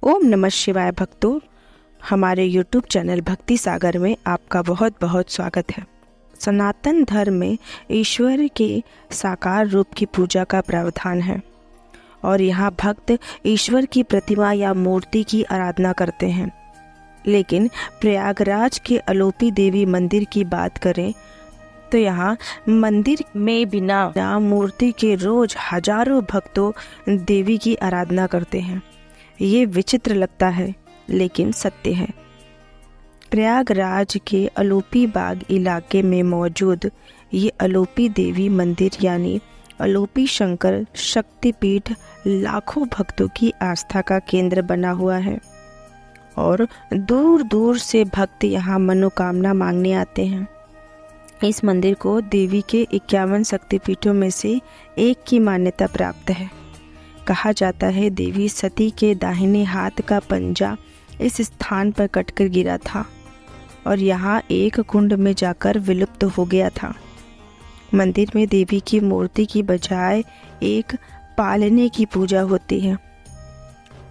ओम नमः शिवाय भक्तों, हमारे YouTube चैनल भक्ति सागर में आपका बहुत बहुत स्वागत है। सनातन धर्म में ईश्वर के साकार रूप की पूजा का प्रावधान है और यहाँ भक्त ईश्वर की प्रतिमा या मूर्ति की आराधना करते हैं। लेकिन प्रयागराज के अलोपी देवी मंदिर की बात करें तो यहाँ मंदिर में बिना मूर्ति के रोज हजारों भक्तों देवी की आराधना करते हैं। ये विचित्र लगता है लेकिन सत्य है। प्रयागराज के अलोपी बाग इलाके में मौजूद ये अलोपी देवी मंदिर यानी अलोपी शंकर शक्तिपीठ लाखों भक्तों की आस्था का केंद्र बना हुआ है और दूर दूर से भक्त यहाँ मनोकामना मांगने आते हैं। इस मंदिर को देवी के 51 शक्तिपीठों में से एक की मान्यता प्राप्त है। कहा जाता है देवी सती के दाहिने हाथ का पंजा इस स्थान पर कटकर गिरा था और यहाँ एक कुंड में जाकर विलुप्त हो गया था। मंदिर में देवी की मूर्ति की बजाय एक पालने की पूजा होती है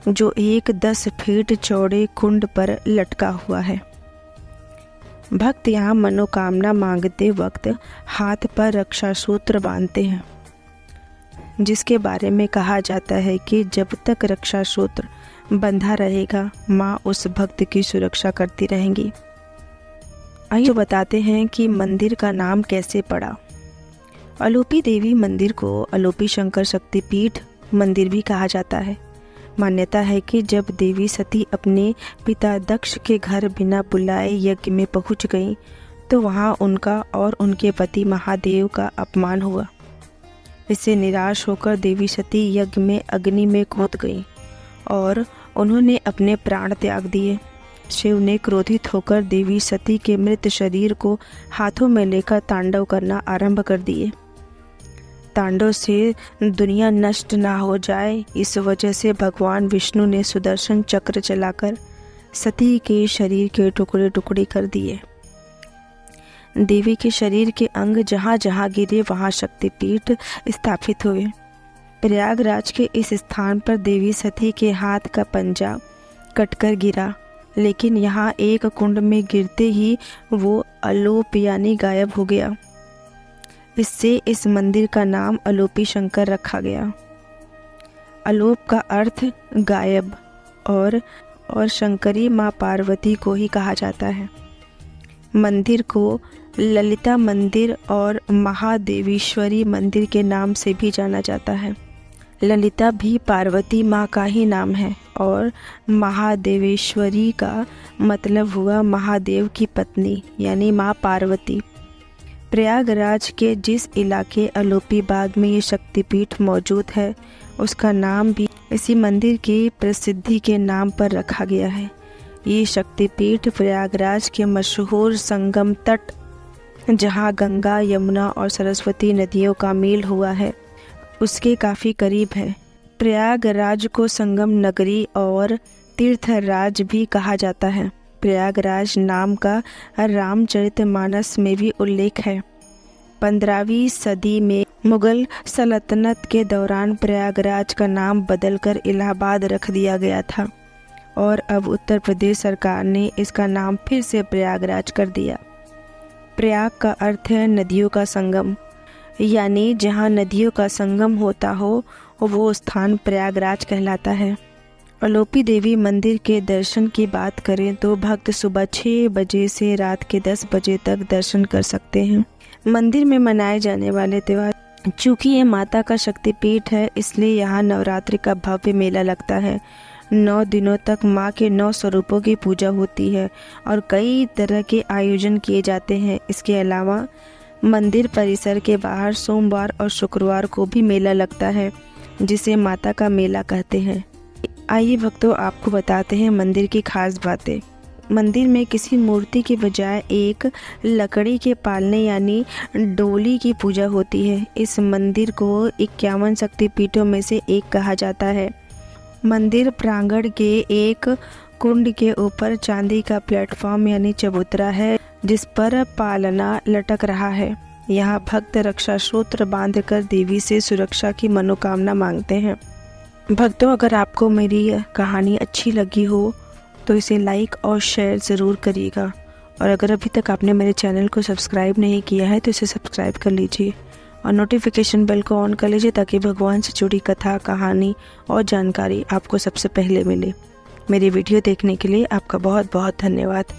जो एक 10 फीट चौड़े कुंड पर लटका हुआ है। भक्त यहाँ मनोकामना मांगते वक्त हाथ पर रक्षा सूत्र बांधते हैं, जिसके बारे में कहा जाता है कि जब तक रक्षा सूत्र बंधा रहेगा माँ उस भक्त की सुरक्षा करती रहेंगी। आइए बताते हैं कि मंदिर का नाम कैसे पड़ा। अलोपी देवी मंदिर को अलोपी शंकर शक्तिपीठ मंदिर भी कहा जाता है। मान्यता है कि जब देवी सती अपने पिता दक्ष के घर बिना बुलाए यज्ञ में पहुंच गईं, तो वहां उनका और उनके पति महादेव का अपमान हुआ। इससे निराश होकर देवी सती यज्ञ में अग्नि में कूद गईं और उन्होंने अपने प्राण त्याग दिए। शिव ने क्रोधित होकर देवी सती के मृत शरीर को हाथों में लेकर तांडव करना आरंभ कर दिए। तांडव से दुनिया नष्ट ना हो जाए, इस वजह से भगवान विष्णु ने सुदर्शन चक्र चलाकर सती के शरीर के टुकड़े टुकड़े कर दिए। देवी के शरीर के अंग जहाँ जहाँ गिरे वहाँ शक्तिपीठ स्थापित हुए। प्रयागराज के इस स्थान पर देवी सती के हाथ का पंजा कटकर गिरा, लेकिन यहाँ एक कुंड में गिरते ही वो अलोप यानी गायब हो गया। इससे इस मंदिर का नाम अलोपी शंकर रखा गया। अलोप का अर्थ गायब और शंकरी माँ पार्वती को ही कहा जाता है। मंदिर को ललिता मंदिर और महादेवीश्वरी मंदिर के नाम से भी जाना जाता है। ललिता भी पार्वती माँ का ही नाम है और महादेवेश्वरी का मतलब हुआ महादेव की पत्नी यानी माँ पार्वती। प्रयागराज के जिस इलाके अलोपी बाग में ये शक्तिपीठ मौजूद है उसका नाम भी इसी मंदिर की प्रसिद्धि के नाम पर रखा गया है। ये शक्तिपीठ प्रयागराज के मशहूर संगम तट, जहाँ गंगा यमुना और सरस्वती नदियों का मेल हुआ है, उसके काफ़ी करीब है। प्रयागराज को संगम नगरी और तीर्थराज भी कहा जाता है। प्रयागराज नाम का रामचरितमानस में भी उल्लेख है। 15वीं सदी में मुगल सल्तनत के दौरान प्रयागराज का नाम बदलकर इलाहाबाद रख दिया गया था और अब उत्तर प्रदेश सरकार ने इसका नाम फिर से प्रयागराज कर दिया। प्रयाग का अर्थ है नदियों का संगम, यानी जहाँ नदियों का संगम होता हो वो स्थान प्रयागराज कहलाता है। अलोपी देवी मंदिर के दर्शन की बात करें तो भक्त सुबह 6 बजे से रात के 10 बजे तक दर्शन कर सकते हैं। मंदिर में मनाए जाने वाले त्यौहार, चूँकि ये माता का शक्तिपीठ है इसलिए यहाँ नवरात्रि का भव्य मेला लगता है। 9 दिनों तक माँ के 9 स्वरूपों की पूजा होती है और कई तरह के आयोजन किए जाते हैं। इसके अलावा मंदिर परिसर के बाहर सोमवार और शुक्रवार को भी मेला लगता है, जिसे माता का मेला कहते हैं। आइए भक्तों, आपको बताते हैं मंदिर की खास बातें। मंदिर में किसी मूर्ति के बजाय एक लकड़ी के पालने यानी डोली की पूजा होती है। इस मंदिर को 51 शक्तिपीठों में से एक कहा जाता है। मंदिर प्रांगण के एक कुंड के ऊपर चांदी का प्लेटफॉर्म यानी चबूतरा है, जिस पर पालना लटक रहा है। यहाँ भक्त रक्षा सूत्र बांधकर देवी से सुरक्षा की मनोकामना मांगते हैं। भक्तों, अगर आपको मेरी कहानी अच्छी लगी हो तो इसे लाइक और शेयर ज़रूर करिएगा। और अगर अभी तक आपने मेरे चैनल को सब्सक्राइब नहीं किया है तो इसे सब्सक्राइब कर लीजिए और नोटिफिकेशन बेल को ऑन कर लीजिए ताकि भगवान से जुड़ी कथा, कहानी और जानकारी आपको सबसे पहले मिले। मेरी वीडियो देखने के लिए आपका बहुत बहुत धन्यवाद।